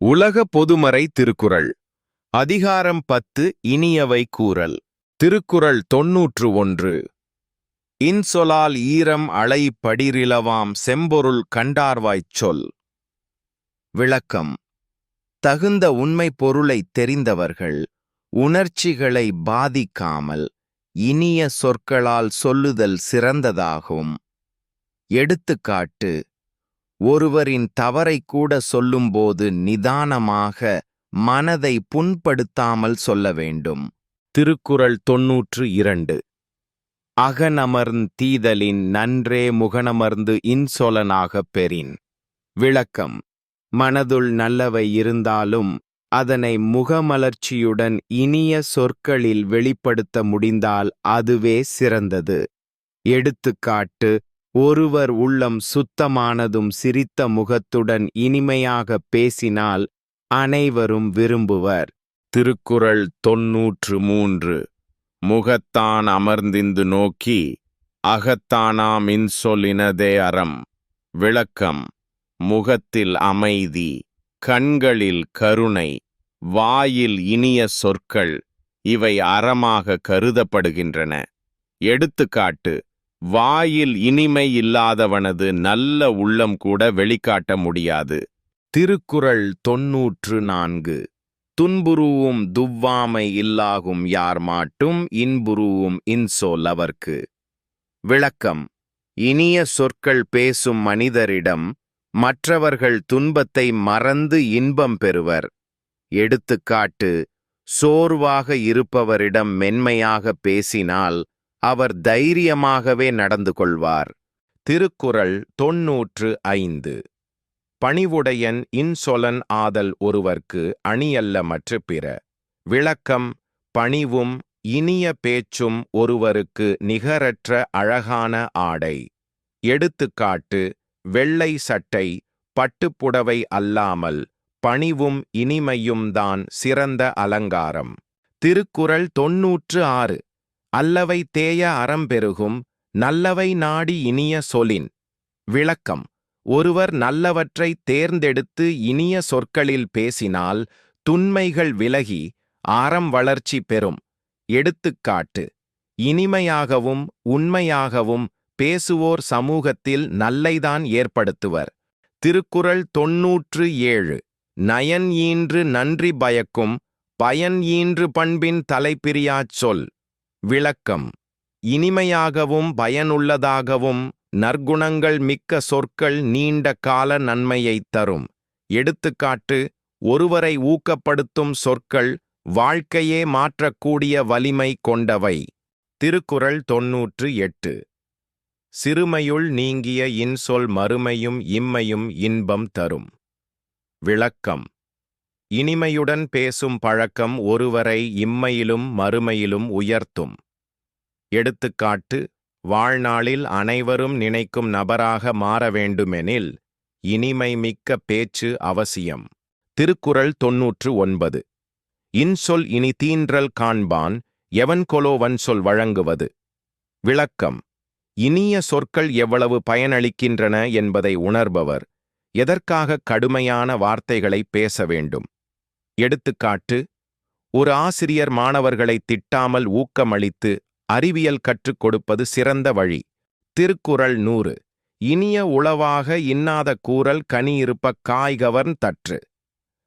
உலக பொதுமறை திருக்குறள் அதிகாரம் 10 இனியவை கூறல். திருக்குறள் 91. இன்சொலால் ஈரம் அலை படிரிலவாம் செம்பொருள் கண்டார்வாய்ச் சொல். விளக்கம். தகுந்த உண்மை பொருளைத் தெரிந்தவர்கள் உணர்ச்சிகளை பாதிக்காமல் இனிய சொற்களால் சொல்லுதல் சிறந்ததாகும். எடுத்துக்காட்டு: ஒருவரின் தவறைக் கூட சொல்லும்போது நிதானமாக மனதை புண்படுத்தாமல் சொல்ல வேண்டும். திருக்குறள் 92. அகனமர்ந் தீதலின் நன்றே முகனமர்ந்து இன்சொலனாகப் பெறின். விளக்கம். மனதுள் நல்லவை இருந்தாலும் அதனை முகமலர்ச்சியுடன் இனிய சொற்களில் வெளிப்படுத்த முடிந்தால் அதுவே சிறந்தது. எடுத்துக்காட்டு: ஒருவர் உள்ளம் சுத்தமானதும் சிரித்த முகத்துடன் இனிமையாக பேசினால் அனைவரும் விரும்புவர். திருக்குறள் 93. முகத்தான் அமர்ந்திந்து நோக்கி அகத்தானாம் இன்சொலினதே அறம். விளக்கம். முகத்தில் அமைதி, கண்களில் கருணை, வாயில் இனிய சொற்கள் இவை அறமாக கருதப்படுகின்றன. எடுத்துக்காட்டு: வாயில் இனிமை இல்லாதவனது நல்ல உள்ளம் கூட வெளிக்காட்ட முடியாது. திருக்குறள் 94. துன்புறுவும் துவ்வாமை இல்லாகும் யார் மாட்டும் இன்புறுவும் இன்சொல் அவர்க்கு. விளக்கம். இனிய சொற்கள் பேசும் மனிதரிடம் மற்றவர்கள் துன்பத்தை மறந்து இன்பம் பெறுவர். எடுத்துக்காட்டு: சோர்வாக இருப்பவரிடம் மென்மையாக பேசினால் அவர் தைரியமாகவே நடந்து கொள்வார். திருக்குறள் 95. பணிவுடையன் இன்சொலன் ஆதல் ஒருவர்க்கு அணியல்ல மற்ற பிற. விளக்கம். பணிவும் இனிய பேச்சும் ஒருவருக்கு நிகரற்ற அழகான ஆடை. எடுத்துக்காட்டு: வெள்ளை சட்டை, பட்டுப்புடவை அல்லாமல் பணிவும் இனிமையும் தான் சிறந்த அலங்காரம். திருக்குறள் 96. அல்லவை தேய அறம்பெருகும் நல்லவை நாடி இனிய சொலின். விளக்கம். ஒருவர் நல்லவற்றை தேர்ந்தெடுத்து இனிய சொற்களில் பேசினால் துன்மைகள் விலகி அறம் வளர்ச்சி பெறும். எடுத்துக்காட்டு: இனிமையாகவும் உண்மையாகவும் பேசுவோர் சமூகத்தில் நல்லைதான் ஏற்படுத்துவர். திருக்குறள் 97. நயன் ஈன்று நன்றி பயக்கும் பயன் ஈன்று பண்பின் தலைப்பிரியாச் சொல். விளக்கம். இனிமையாகவும் பயனுள்ளதாகவும் நற்குணங்கள் மிக்க சொற்கள் நீண்ட கால நன்மையைத் தரும். எடுத்துக்காட்டு: ஒருவரை ஊக்கப்படுத்தும் சொற்கள் வாழ்க்கையே மாற்றக்கூடிய வலிமை கொண்டவை. திருக்குறள் 98. சிறுமையுள் நீங்கிய இன்சொல் மறுமையும் இம்மையும் இன்பம் தரும். விளக்கம். இனிமையுடன் பேசும் பழக்கம் ஒருவரை இம்மையிலும் மறுமையிலும் உயர்த்தும். எடுத்துக்காட்டு: வாழ்நாளில் அனைவரும் நினைக்கும் நபராக மாற வேண்டுமெனில் இனிமை மிக்க பேச்சு அவசியம். திருக்குறள் 99. இன்சொல் இனி தீன்றல் காண்பான் எவன்கொலோ வன்சொல் வழங்குவது. விளக்கம். இனிய சொற்கள் எவ்வளவு பயனளிக்கின்றன என்பதை உணர்பவர் எதற்காக கடுமையான வார்த்தைகளை பேச வேண்டும். எடுத்துக்காட்டு: ஒரு ஆசிரியர் மாணவர்களை திட்டாமல் ஊக்கமளித்து அறிவியல் கற்றுக் கொடுப்பது சிறந்த வழி. திருக்குறள் 100. இனிய உளவாக இன்னாத கூறல் கனியிருப்ப காய்கவர்ன் தற்று.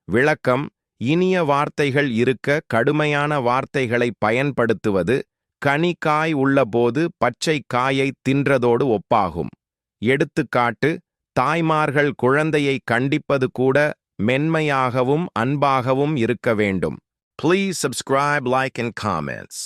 விளக்கம். இனிய வார்த்தைகள் இருக்க கடுமையான வார்த்தைகளை பயன்படுத்துவது கனி காய் உள்ளபோது பச்சை காயை தின்றதோடு ஒப்பாகும். எடுத்துக்காட்டு: தாய்மார்கள் குழந்தையை கண்டிப்பது கூட மென்மையாகவும் அன்பாகவும் இருக்க வேண்டும். Please subscribe, like and comments.